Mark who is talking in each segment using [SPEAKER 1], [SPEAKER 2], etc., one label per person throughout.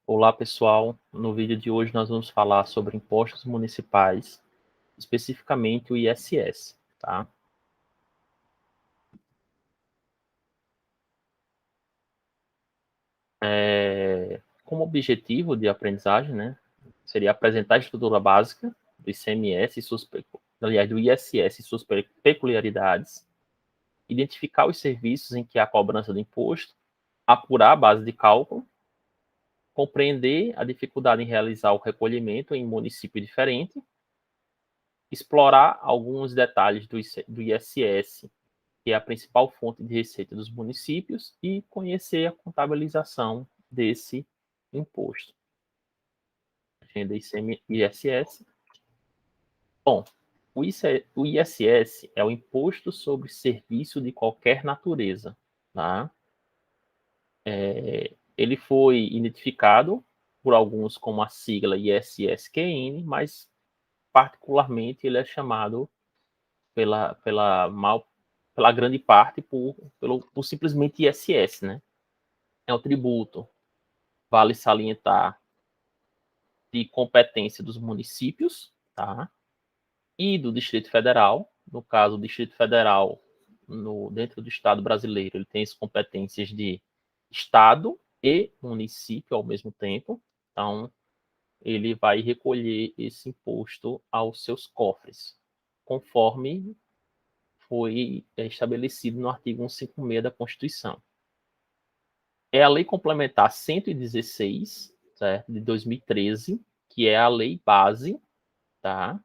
[SPEAKER 1] Olá, pessoal. No vídeo de hoje nós vamos falar sobre impostos municipais, especificamente o ISS, tá? Como objetivo de aprendizagem, né, seria apresentar a estrutura básica do ICMS e aliás, do ISS e suas peculiaridades, identificar os serviços em que há cobrança do imposto, apurar a base de cálculo, compreender a dificuldade em realizar o recolhimento em município diferente, explorar alguns detalhes do ISS, que é a principal fonte de receita dos municípios, e conhecer a contabilização desse imposto. Renda ISS. Bom, o ISS é o Imposto sobre Serviço de Qualquer Natureza. Tá? Ele foi identificado por alguns como a sigla ISSQN, mas particularmente ele é chamado pela grande parte por simplesmente ISS, né? É um tributo, vale salientar, de competência dos municípios, tá? E do Distrito Federal. No caso, o Distrito Federal, dentro do Estado brasileiro, ele tem as competências de Estado e município ao mesmo tempo. Então, ele vai recolher esse imposto aos seus cofres, conforme foi estabelecido no artigo 156 da Constituição. É a Lei Complementar 116, certo, de 2013, que é a lei base, tá?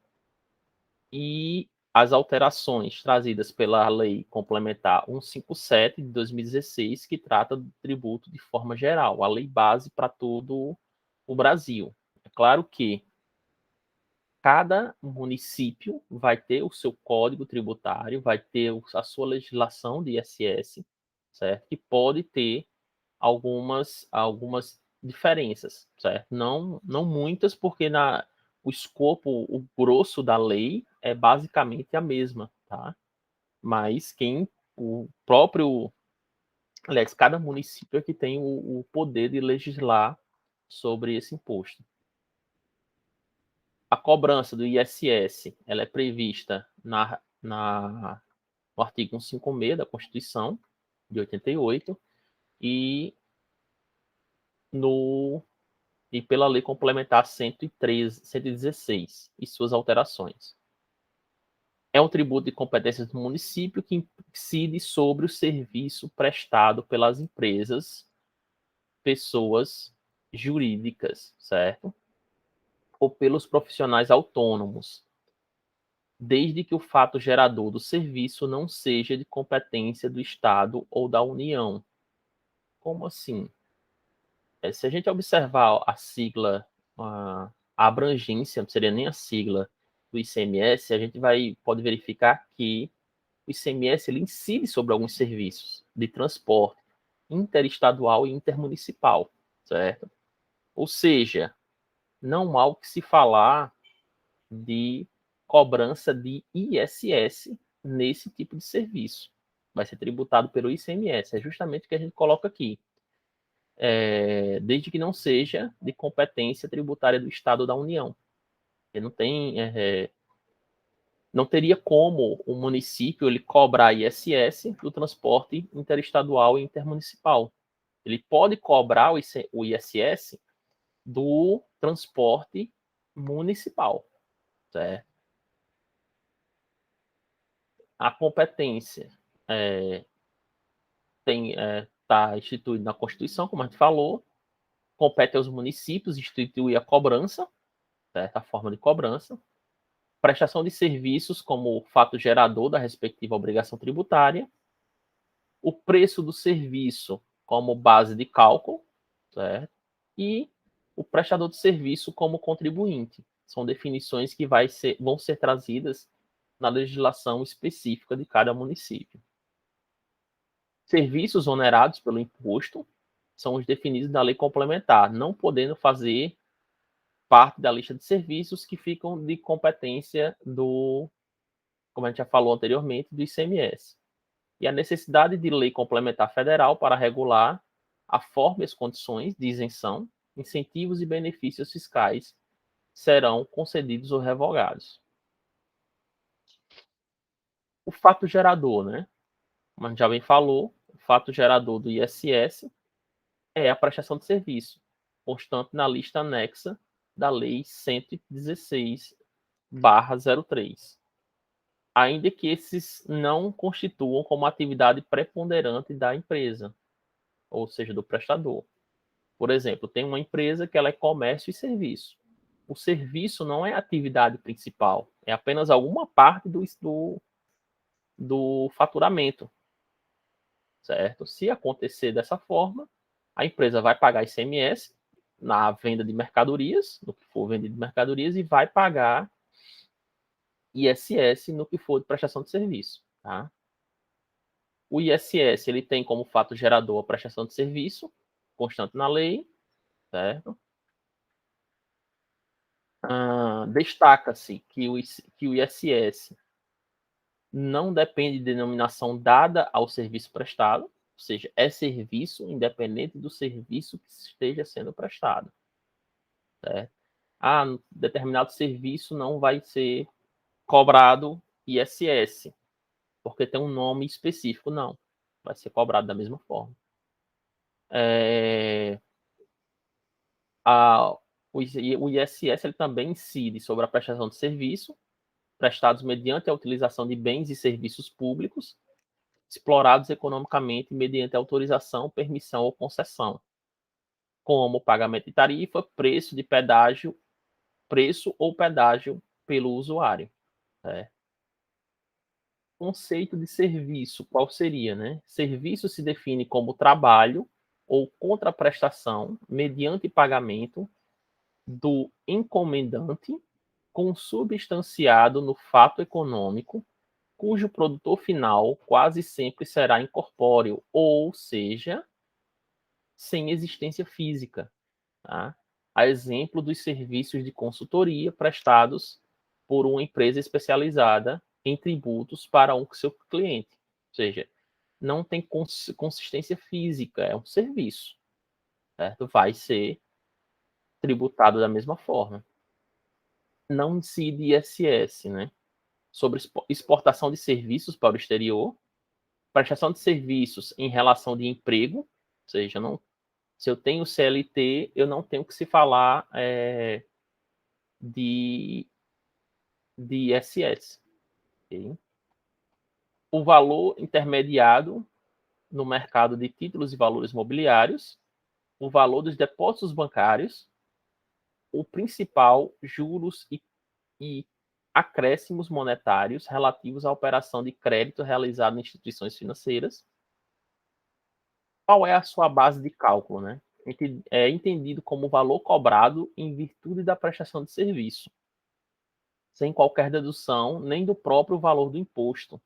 [SPEAKER 1] E as alterações trazidas pela Lei Complementar 157 de 2016, que trata do tributo de forma geral, a lei base para todo o Brasil. É claro que cada município vai ter o seu código tributário, vai ter a sua legislação de ISS, certo? Que pode ter algumas diferenças, certo? Não muitas, porque o escopo, o grosso da lei é basicamente a mesma, tá? Mas o próprio, aliás, cada município é que tem o poder de legislar sobre esse imposto. A cobrança do ISS, ela é prevista no artigo 156 da Constituição de 88 e no e pela Lei Complementar 113, 116 e suas alterações. É um tributo de competências do município que incide sobre o serviço prestado pelas empresas, pessoas jurídicas, certo? Ou pelos profissionais autônomos, desde que o fato gerador do serviço não seja de competência do Estado ou da União. Como assim? Se a gente observar a sigla, a abrangência, não seria nem a sigla do ICMS, a gente pode verificar que o ICMS ele incide sobre alguns serviços de transporte interestadual e intermunicipal, certo? Ou seja, não há o que se falar de cobrança de ISS nesse tipo de serviço. Vai ser tributado pelo ICMS, é justamente o que a gente coloca aqui. Desde que não seja de competência tributária do Estado ou da União. Não teria como o município ele cobrar ISS do transporte interestadual e intermunicipal. Ele pode cobrar o ISS do transporte municipal, certo? A competência está instituída na Constituição, como a gente falou, compete aos municípios instituir a cobrança, certo? A forma de cobrança, prestação de serviços como fato gerador da respectiva obrigação tributária, o preço do serviço como base de cálculo, certo? E o prestador de serviço como contribuinte. São definições que vão ser trazidas na legislação específica de cada município. Serviços onerados pelo imposto são os definidos na lei complementar, não podendo fazer parte da lista de serviços que ficam de competência como a gente já falou anteriormente, do ICMS. E a necessidade de lei complementar federal para regular a forma e as condições de isenção incentivos e benefícios fiscais serão concedidos ou revogados. O fato gerador, né? Como a gente já bem falou, o fato gerador do ISS é a prestação de serviço, constante na lista anexa da Lei 116/03, ainda que esses não constituam como atividade preponderante da empresa, ou seja, do prestador. Por exemplo, tem uma empresa que ela é comércio e serviço. O serviço não é a atividade principal, é apenas alguma parte do faturamento, certo? Se acontecer dessa forma, a empresa vai pagar ICMS na venda de mercadorias, no que for vendido de mercadorias, e vai pagar ISS no que for de prestação de serviço, tá? O ISS ele tem como fato gerador a prestação de serviço, constante na lei, certo? Destaca-se que o ISS não depende de denominação dada ao serviço prestado, ou seja, é serviço independente do serviço que esteja sendo prestado, certo? Determinado serviço não vai ser cobrado ISS, porque tem um nome específico, não. Vai ser cobrado da mesma forma. O ISS ele também incide sobre a prestação de serviço prestados mediante a utilização de bens e serviços públicos explorados economicamente mediante autorização, permissão ou concessão, como pagamento de tarifa, preço ou pedágio pelo usuário. Conceito de serviço, qual seria, né? Serviço se define como trabalho ou contraprestação mediante pagamento do encomendante consubstanciado no fato econômico, cujo produtor final quase sempre será incorpóreo, ou seja, sem existência física. Tá? A exemplo dos serviços de consultoria prestados por uma empresa especializada em tributos para um seu cliente. Ou seja, não tem consistência física, é um serviço. Certo? Vai ser tributado da mesma forma. Não incide ISS, né? Sobre exportação de serviços para o exterior, prestação de serviços em relação de emprego, ou seja, não, se eu tenho CLT, eu não tenho que se falar de ISS. Okay? O valor intermediado no mercado de títulos e valores mobiliários, o valor dos depósitos bancários, o principal, juros e acréscimos monetários relativos à operação de crédito realizada em instituições financeiras. Qual é a sua base de cálculo, né? É entendido como valor cobrado em virtude da prestação de serviço, sem qualquer dedução nem do próprio valor do imposto,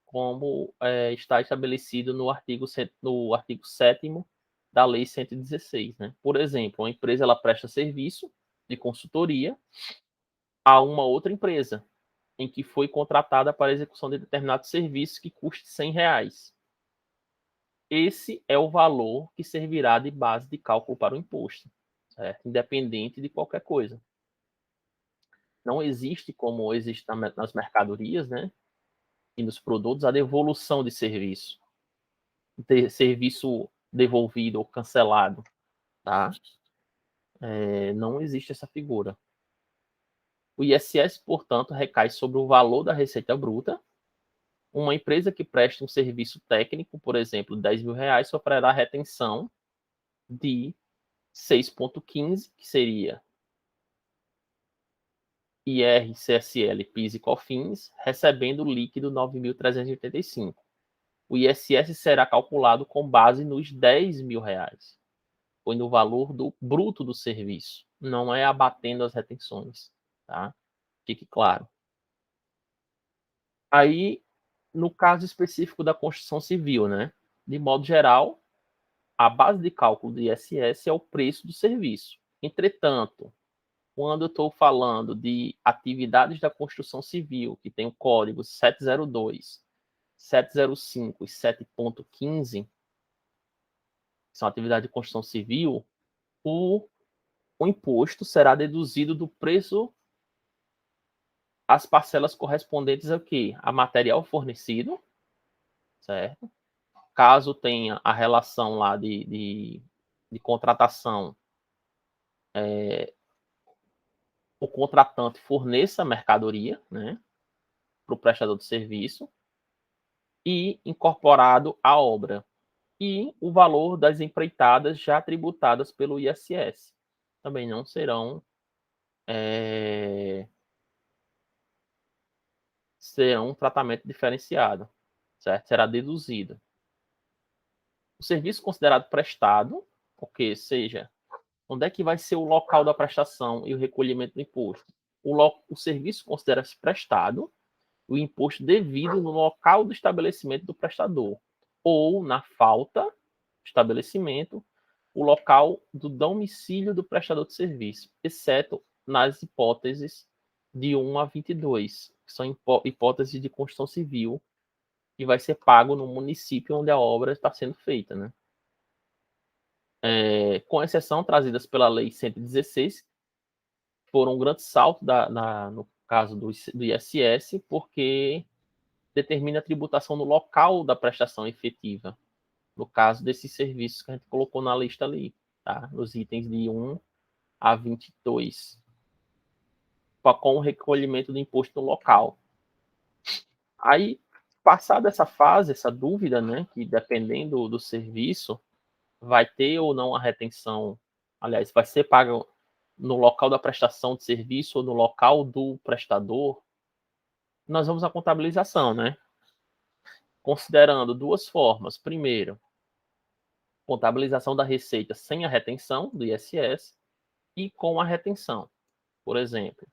[SPEAKER 1] como está estabelecido no artigo 7º da Lei 116. Né? Por exemplo, uma empresa ela presta serviço de consultoria a uma outra empresa, em que foi contratada para a execução de determinado serviço que custe R$100. Esse é o valor que servirá de base de cálculo para o imposto, certo? Independente de qualquer coisa. Não existe, como existe nas mercadorias, né? E nos produtos, a devolução de serviço. Serviço devolvido ou cancelado, tá? Não existe essa figura. O ISS, portanto, recai sobre o valor da receita bruta. Uma empresa que presta um serviço técnico, por exemplo, R$10.000, sofrerá retenção de 6,15, que seria IR, CSL, PIS e COFINS, recebendo líquido 9.385. O ISS será calculado com base nos R$10.000, foi no valor do bruto do serviço, não é abatendo as retenções, tá? Fique claro. Aí, no caso específico da construção civil, né? De modo geral, a base de cálculo do ISS é o preço do serviço. Entretanto, quando eu estou falando de atividades da construção civil, que tem o código 702, 705 e 7.15, que são atividades de construção civil, o imposto será deduzido do preço as parcelas correspondentes ao quê? A material fornecido, certo? Caso tenha a relação lá de contratação, o contratante forneça mercadoria, né, para o prestador de serviço, e incorporado à obra, e o valor das empreitadas já tributadas pelo ISS. Também não serão um tratamento diferenciado, certo? Será deduzido. O serviço considerado prestado, porque seja, onde é que vai ser o local da prestação e o recolhimento do imposto? O serviço considera-se prestado, o imposto devido no local do estabelecimento do prestador, ou, na falta do estabelecimento, o local do domicílio do prestador de serviço, exceto nas hipóteses de 1 a 22, que são hipóteses de construção civil, que vai ser pago no município onde a obra está sendo feita, né? Com exceção trazidas pela Lei 116, foram um grande salto no caso do ISS, porque determina a tributação no local da prestação efetiva, no caso desses serviços que a gente colocou na lista ali, tá? Nos itens de 1 a 22, com o recolhimento do imposto no local. Aí, passada essa fase, essa dúvida, né, que dependendo do serviço, vai ter ou não a retenção, aliás, vai ser pago no local da prestação de serviço ou no local do prestador, nós vamos à contabilização, né? Considerando duas formas. Primeiro, contabilização da receita sem a retenção do ISS e com a retenção. Por exemplo,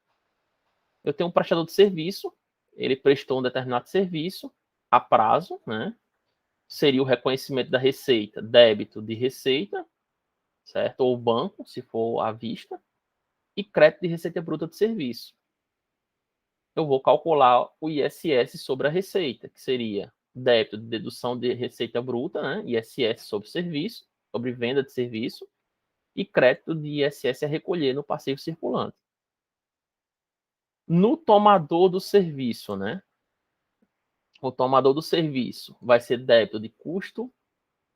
[SPEAKER 1] eu tenho um prestador de serviço, ele prestou um determinado serviço a prazo, né? Seria o reconhecimento da receita, débito de receita, certo? Ou banco, se for à vista, e crédito de receita bruta de serviço. Eu vou calcular o ISS sobre a receita, que seria débito de dedução de receita bruta, né? ISS sobre serviço, sobre venda de serviço, e crédito de ISS a recolher no passivo circulante. No tomador do serviço, né? O tomador do serviço vai ser débito de custo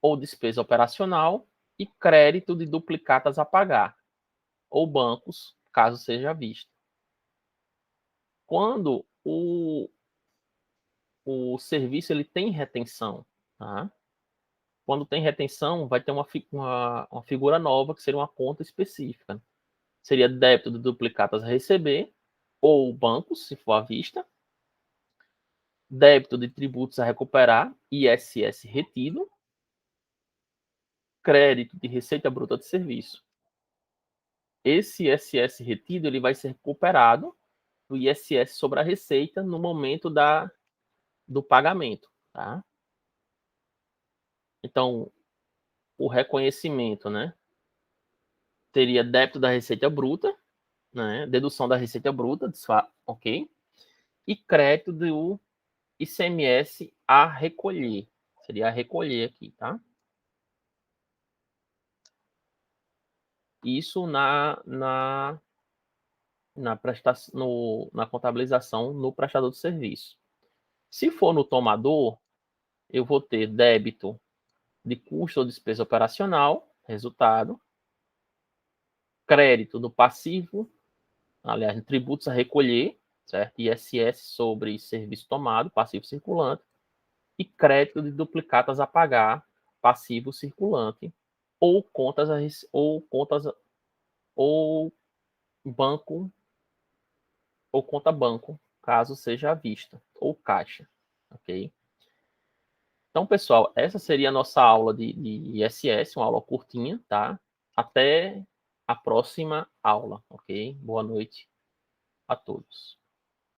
[SPEAKER 1] ou despesa operacional e crédito de duplicatas a pagar, ou bancos, caso seja visto. Quando o serviço ele tem retenção, tá? Quando tem retenção, vai ter uma figura nova, que seria uma conta específica. Seria débito de duplicatas a receber, ou bancos, se for à vista, débito de tributos a recuperar, ISS retido, crédito de receita bruta de serviço. Esse ISS retido ele vai ser recuperado do ISS sobre a receita no momento do pagamento, tá? Então, o reconhecimento, né, teria débito da receita bruta, né, dedução da receita bruta, ok? E crédito do ICMS a recolher. Seria a recolher aqui, tá? Isso na contabilização no prestador de serviço. Se for no tomador, eu vou ter débito de custo ou despesa operacional, resultado, crédito do passivo, aliás, tributos a recolher, certo? ISS sobre serviço tomado, passivo circulante, e crédito de duplicatas a pagar, passivo circulante, ou ou banco ou conta banco, caso seja à vista, ou caixa, ok? Então, pessoal, essa seria a nossa aula de ISS, uma aula curtinha, tá? Até a próxima aula, ok? Boa noite a todos.